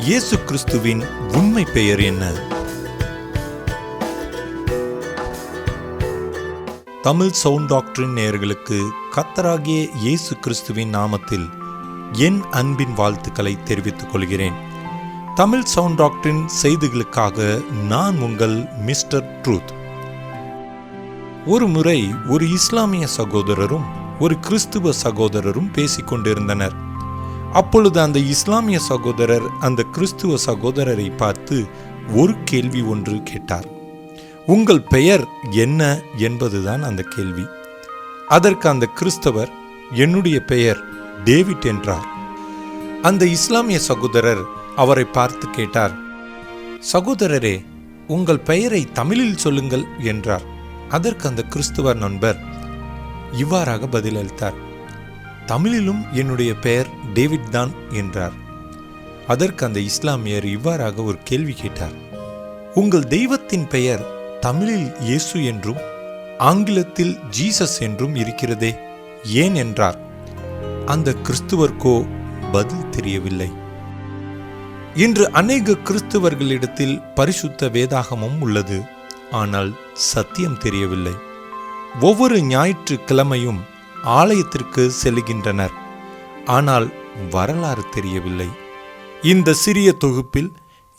இயேசு கிறிஸ்துவின் உண்மை பெயர் என்ன? தமிழ் சவுண்ட் டாக்டரின் நேயர்களுக்கு கர்த்தராகிய இயேசு கிறிஸ்துவின் நாமத்தில் என் அன்பின் வாழ்த்துக்களை தெரிவித்துக் கொள்கிறேன். தமிழ் சவுண்ட் டாக்டரின் செய்திகளுக்காக நான் உங்கள் மிஸ்டர் ட்ரூத். ஒரு முறை ஒரு இஸ்லாமிய சகோதரரும் ஒரு கிறிஸ்துவ சகோதரரும் பேசிக்கொண்டிருந்தனர். அப்பொழுது அந்த இஸ்லாமிய சகோதரர் அந்த கிறிஸ்துவ சகோதரரை பார்த்து ஒரு கேள்வி ஒன்று கேட்டார். உங்கள் பெயர் என்ன என்பதுதான் அந்த கேள்வி. அதற்கு அந்த கிறிஸ்தவர், என்னுடைய பெயர் டேவிட் என்றார். அந்த இஸ்லாமிய சகோதரர் அவரை பார்த்து கேட்டார், சகோதரரே, உங்கள் பெயரை தமிழில் சொல்லுங்கள் என்றார். அதற்கு அந்த கிறிஸ்துவர் நண்பர் இவ்வாறாக பதிலளித்தார், தமிழிலும் என்னுடைய பெயர் டேவிட் தான் என்றார். அதற்கு அந்த இஸ்லாமியர் இவ்வாறாக ஒரு கேள்வி கேட்டார், உங்கள் தெய்வத்தின் பெயர் தமிழில் இயேசு என்றும் ஆங்கிலத்தில் ஜீசஸ் என்றும் இருக்கிறதே, ஏன் என்றார். அந்த கிறிஸ்துவர்க்கோ பதில் தெரியவில்லை. இன்று அநேக கிறிஸ்துவர்களிடத்தில் பரிசுத்த வேதாகமம் உள்ளது, ஆனால் சத்தியம் தெரியவில்லை. ஒவ்வொரு ஞாயிற்றுக்கிழமையும் ஆலயத்திற்கு செல்கின்றனர், ஆனால் வரலாறு தெரியவில்லை. இந்த சிறிய தொகுப்பில்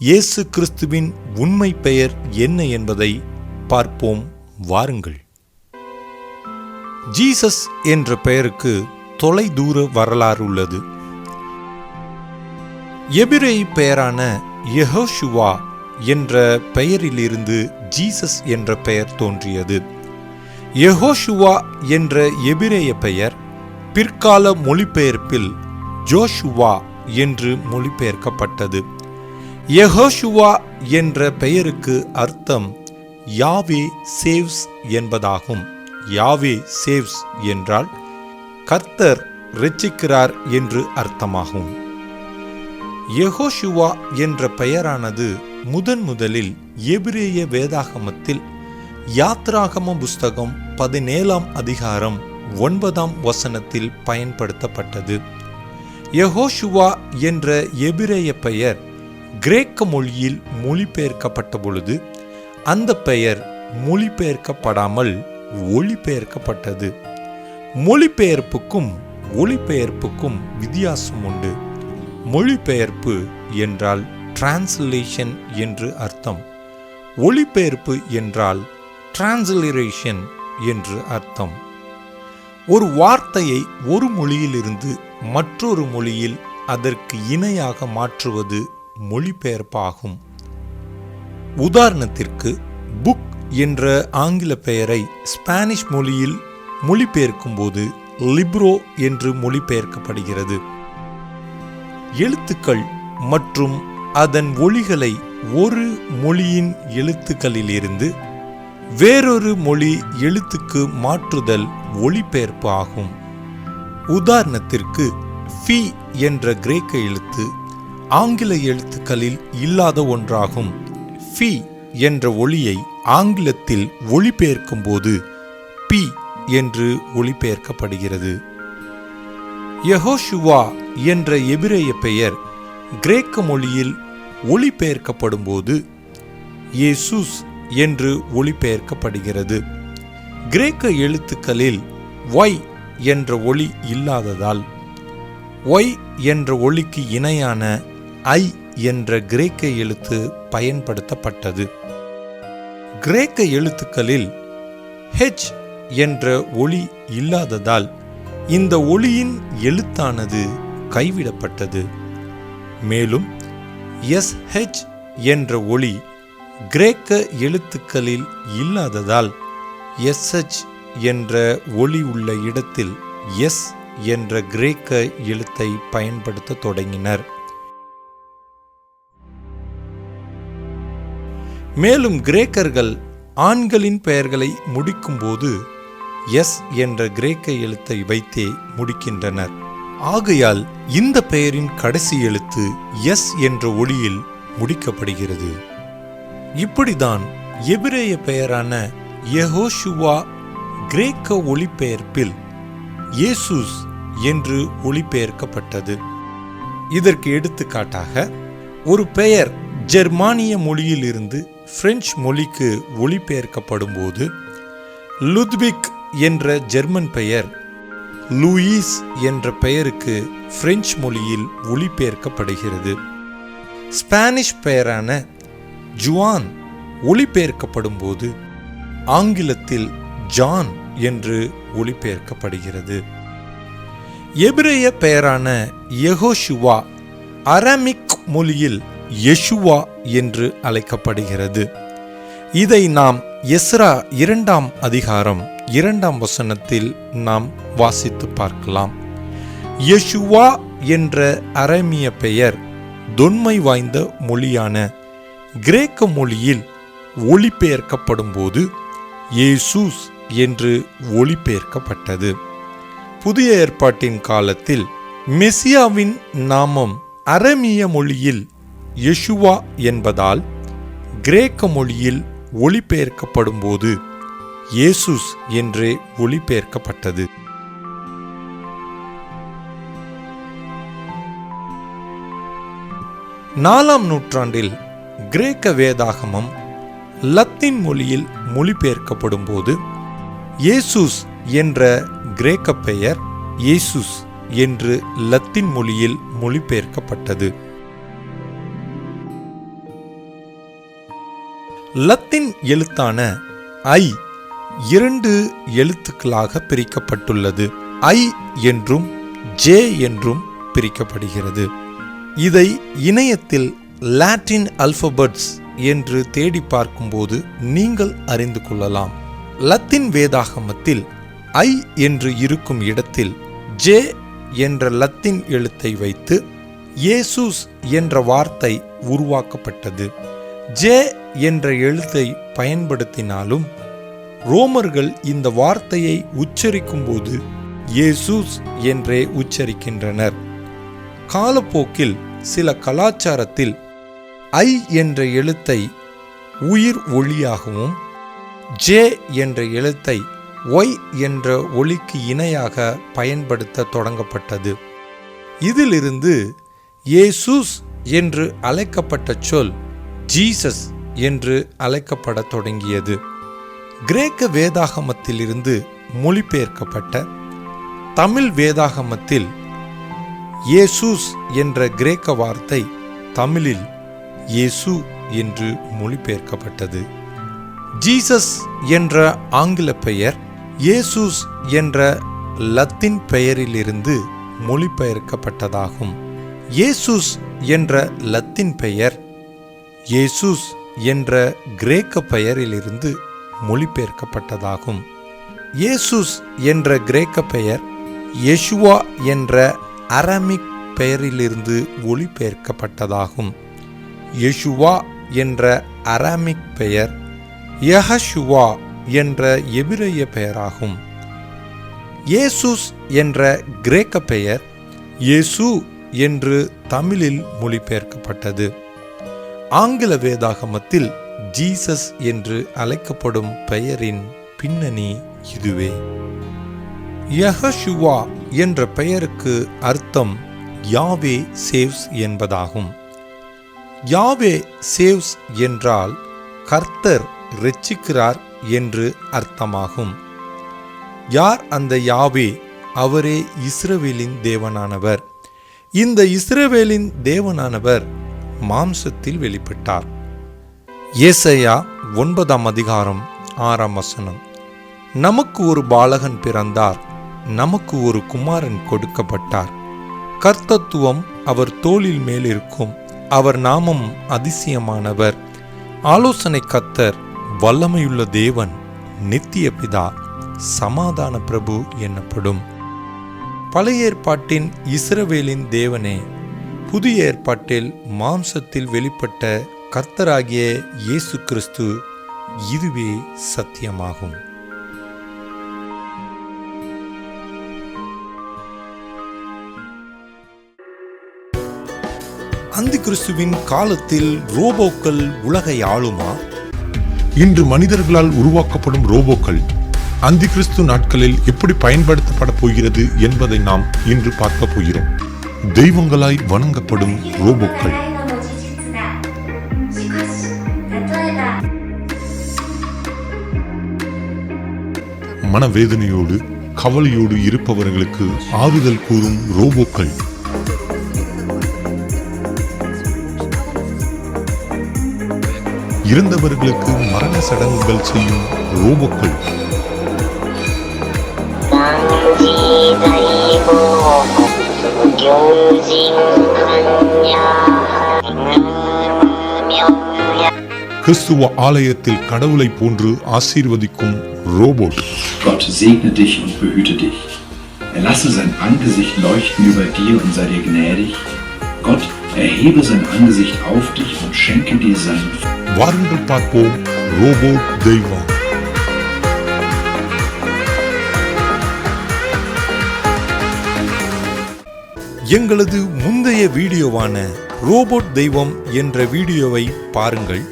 இயேசு கிறிஸ்துவின் உண்மை பெயர் என்ன என்பதை பார்ப்போம், வாருங்கள். ஜீசஸ் என்ற பெயருக்கு தொலைதூர வரலாறு உள்ளது. எபிரேய பெயரான யெகோஷுவா என்ற பெயரிலிருந்து ஜீசஸ் என்ற பெயர் தோன்றியது. யெகோஷுவா என்ற எபிரேய பெயர் பிற்கால மொழிபெயர்ப்பில் ஜோஷுவா என்று மொழிபெயர்க்கப்பட்டது. யெகோஷுவா என்ற பெயருக்கு அர்த்தம் யாவே சேவ்ஸ் என்பதாகும். யாவே சேவ்ஸ் என்றால் கர்த்தர் இரட்சிக்கிறார் என்று அர்த்தமாகும். யெகோஷுவா என்ற பெயரானது முதலில் எபிரேய வேதாகமத்தில் யாத்ராகம புஸ்தகம் 17ஆம் அதிகாரம் 9ஆம் வசனத்தில் பயன்படுத்தப்பட்டது. யெகோஷுவா என்ற எபிரேய பெயர் கிரேக்க மொழியில் மொழிபெயர்க்கப்பட்ட பொழுது அந்த பெயர் மொழிபெயர்க்கப்படாமல் ஒளிபெயர்க்கப்பட்டது. மொழிபெயர்ப்புக்கும் ஒளிபெயர்ப்புக்கும் வித்தியாசம் உண்டு. மொழிபெயர்ப்பு என்றால் டிரான்ஸ்லேஷன் என்று அர்த்தம். ஒளிபெயர்ப்பு என்றால் டிரான்ஸ்லிரேஷன் என்று அர்த்தம். ஒரு வார்த்தையை ஒரு மொழியிலிருந்து மற்றொரு மொழியில் அதற்கு இணையாக மாற்றுவது மொழிபெயர்ப்பாகும். உதாரணத்திற்கு, புக் என்ற ஆங்கில பெயரை ஸ்பானிஷ் மொழியில் மொழிபெயர்க்கும் போது லிப்ரோ என்று மொழிபெயர்க்கப்படுகிறது. எழுத்துக்கள் மற்றும் அதன் ஒலிகளை ஒரு மொழியின் எழுத்துக்களிலிருந்து வேறொரு மொழி எழுத்துக்கு மாற்றுதல் ஒலிபெயர்ப்பு ஆகும். உதாரணத்திற்கு, ஃபி என்ற கிரேக்க எழுத்து ஆங்கில எழுத்துக்களில் இல்லாத ஒன்றாகும். ஃபி என்ற ஒலியை ஆங்கிலத்தில் ஒலிபெயர்க்கும் போது பி என்று ஒலிபெயர்க்கப்படுகிறது. யெகோஷுவா என்ற எபிரேய பெயர் கிரேக்க மொழியில் ஒலிபெயர்க்கப்படும் போது இயேசுஸ் என்று ஒலிபெயர்க்கப்படுகிறது. கிரேக்க எழுத்துக்களில் ஒய் என்ற ஒலி இல்லாததால் ஒய் என்ற ஒலிக்கு இணையான ஐ என்ற கிரேக்க எழுத்து பயன்படுத்தப்பட்டது. கிரேக்க எழுத்துக்களில் ஹெச் என்ற ஒலி இல்லாததால் இந்த ஒலியின் எழுத்தானது கைவிடப்பட்டது. மேலும் எஸ்ஹெச் என்ற ஒலி கிரேக்க எழுத்துக்களில் இல்லாததால் எஸ்ஹெச் என்ற ஒலி உள்ள இடத்தில் எஸ் என்ற கிரேக்க எழுத்தை பயன்படுத்த தொடங்கினர். மேலும் கிரேக்கர்கள் ஆண்களின் பெயர்களை முடிக்கும்போது எஸ் என்ற கிரேக்க எழுத்தை வைத்தே முடிக்கின்றனர். ஆகையால் இந்த பெயரின் கடைசி எழுத்து எஸ் என்ற ஒலியில் முடிக்கப்படுகிறது. இப்படிதான் எபிரேய பெயரான யெகோஷுவா கிரேக்க ஒலிபெயர்ப்பில் இயேசுஸ் என்று ஒலிபெயர்க்கப்பட்டது. இதற்கு எடுத்துக்காட்டாக ஒரு பெயர் ஜெர்மானிய மொழியிலிருந்து பிரெஞ்சு மொழிக்கு ஒளிபெயர்க்கப்படும் போது லுத்விக் என்ற ஜெர்மன் பெயர் லூயிஸ் என்ற பெயருக்கு பிரெஞ்சு மொழியில் ஒளிபெயர்க்கப்படுகிறது. ஸ்பானிஷ் பெயரான ஜுவான் ஒளிபெயர்க்கப்படும் போது ஆங்கிலத்தில் ஜான் என்று ஒளிபெயர்க்கப்படுகிறது. எபிரேய பெயரான யெகோஷுவா அரமிக் மொழியில் யெஷுவா என்று அழைக்கப்படுகிறது. இதை நாம் எஸ்ரா 2ஆம் அதிகாரம் 2ஆம் வசனத்தில் நாம் வாசித்து பார்க்கலாம். யெஷுவா என்ற அரேமிய பெயர் தொன்மை வாய்ந்த மொழியான கிரேக்க மொழியில் ஒளிபெயர்க்கப்படும் போது இயேசூஸ் என்று ஒளிபெயர்க்கப்பட்டது. புதிய ஏற்பாட்டின் காலத்தில் மெசியாவின் நாமம் அரேமிய மொழியில் யெஷுவா என்பதால் கிரேக்க மொழியில் ஒளிபெயர்க்கப்படும் போது இயேசூஸ் என்றே ஒளிபெயர்க்கப்பட்டது. நாலாம் நூற்றாண்டில் கிரேக்க வேதாகமம் லத்தீன் மொழியில் மொழிபெயர்க்கப்படும் போது இயேசூஸ் என்ற கிரேக்க பெயர் இயேசுஸ் என்று லத்தீன் மொழியில் மொழிபெயர்க்கப்பட்டது. லத்தீன் எழுத்தான ஐ 2 எழுத்துக்களாக பிரிக்கப்பட்டுள்ளது. ஐ என்றும் ஜே என்றும் பிரிக்கப்படுகிறது. இதை இணையத்தில் லாட்டின் அல்பபெட்ஸ் என்று தேடி பார்க்கும்போது நீங்கள் அறிந்து கொள்ளலாம். லத்தீன் வேதாகமத்தில் ஐ என்று இருக்கும் இடத்தில் ஜே என்ற லத்தீன் எழுத்தை வைத்து இயேசூஸ் என்ற வார்த்தை உருவாக்கப்பட்டது. ஜே என்ற எழுத்தை பயன்படுத்தினாலும் ரோமர்கள் இந்த வார்த்தையை உச்சரிக்கும் போது இயேசூஸ் என்றே உச்சரிக்கின்றனர். காலப்போக்கில் சில கலாச்சாரத்தில் ஐ என்ற எழுத்தை உயிர் ஒளியாகவும் ஜே என்ற எழுத்தை ஒய் என்ற ஒலிக்கு இணையாக பயன்படுத்த தொடங்கப்பட்டது. இதிலிருந்து இயேசூஸ் என்று அழைக்கப்பட்ட சொல் ஜீசஸ் என்று அழைக்கப்பட தொடங்கியது. கிரேக்க வேதாகமத்திலிருந்து மொழிபெயர்க்கப்பட்ட தமிழ் வேதாகமத்தில் இயேசூஸ் என்ற கிரேக்க வார்த்தை தமிழில் இயேசு என்று மொழிபெயர்க்கப்பட்டது. ஜீசஸ் என்ற ஆங்கில பெயர் இயேசூஸ் என்ற லத்தீன் பெயரிலிருந்து மொழிபெயர்க்கப்பட்டதாகும். இயேசூஸ் என்ற லத்தீன் பெயர் இயேசூஸ் என்ற கிரேக்க பெயரிலிருந்து மொழிபெயர்க்கப்பட்டதாகும். இயேசூஸ் என்ற கிரேக்க பெயர் யெஷுவா என்ற அரமிக் பெயரிலிருந்து ஒளிபெயர்க்கப்பட்டதாகும். யெஷுவா என்ற அரமிக் பெயர் யெஹோஷுவா என்ற எபிரேய பெயராகும். இயேசூஸ் என்ற கிரேக்க பெயர் இயேசு என்று தமிழில் மொழிபெயர்க்கப்பட்டது. ஆங்கில வேதாகமத்தில் ஜீசஸ் என்று அழைக்கப்படும் பெயரின் பின்னணி இதுவே. யெஹோஷுவா என்ற பெயருக்கு அர்த்தம் யாவே சேவ்ஸ் என்பதாகும். யாவே சேவ்ஸ் என்றால் கர்த்தர் இரட்சிக்கிறார் என்று அர்த்தமாகும். யார் அந்த யாவே? அவரே இஸ்ரவேலின் தேவனானவர். இந்த இஸ்ரவேலின் தேவனானவர் மாம்சத்தில் வெளிப்பட்டார். ஏசாயா 9ஆம் அதிகாரம் 6ஆம் வசனம். நமக்கு ஒரு பாலகன் பிறந்தார், நமக்கு ஒரு குமாரன் கொடுக்கப்பட்டார். கர்த்தத்துவம் அவர் தோளில் மேல் இருக்கும். அவர் நாமம் அதிசயமானவர், ஆலோசனை கர்த்தர், வல்லமையுள்ள தேவன், நித்திய பிதா, சமாதான பிரபு எனப்படும். பழைய ஏற்பாட்டின் இஸ்ரவேலின் தேவனே, புதிய ஏற்பாட்டில் மாம்சத்தில் வெளிப்பட்ட கர்த்தராகிய இயேசு கிறிஸ்து, இதுவே சத்தியமாகும். அந்தி கிறிஸ்துவின் காலத்தில் ரோபோக்கள் உலகை ஆளுமா? இன்று மனிதர்களால் உருவாக்கப்படும் ரோபோக்கள் அந்தி கிறிஸ்து நாட்களில் எப்படி பயன்படுத்தப்பட போகிறது என்பதை நாம் இன்று பார்க்க போகிறோம். தெய்வங்களாய் வணங்கப்படும் ரோபோக்கள். மனவேதனையோடு கவலையோடு இருப்பவர்களுக்கு ஆறுதல் கூறும் ரோபோக்கள். இறந்தவர்களுக்கு மரண சடங்குகள் செய்யும் ரோபோக்கள். கிறிஸ்துவ ஆலயத்தில் கடவுளை போன்று ஆசீர்வதிக்கும் robot. Gott segne dich und behüte dich. Er lasse sein Angesicht leuchten über dir und sei dir gnädig. Gott erhebe sein Angesicht auf dich und schenke dir sein. வாருங்கள் பார்ப்போம் ரோபோட் தெய்வம். எங்களது முந்தைய வீடியோவான ரோபோட் தெய்வம் என்ற வீடியோவை பாருங்கள்.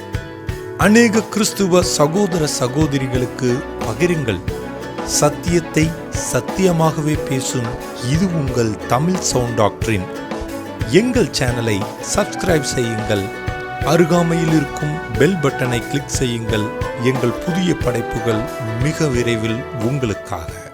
அநேக கிறிஸ்துவ சகோதர சகோதரிகளுக்கு பகிருங்கள். சத்தியத்தை சத்தியமாகவே பேசும் இது உங்கள் தமிழ் சவுண்ட் டாக்டரின். எங்கள் சேனலை சப்ஸ்கிரைப் செய்யுங்கள். அருகாமையில் இருக்கும் பெல் பட்டனை கிளிக் செய்யுங்கள். எங்கள் புதிய படைப்புகள் மிக விரைவில் உங்களுக்காக.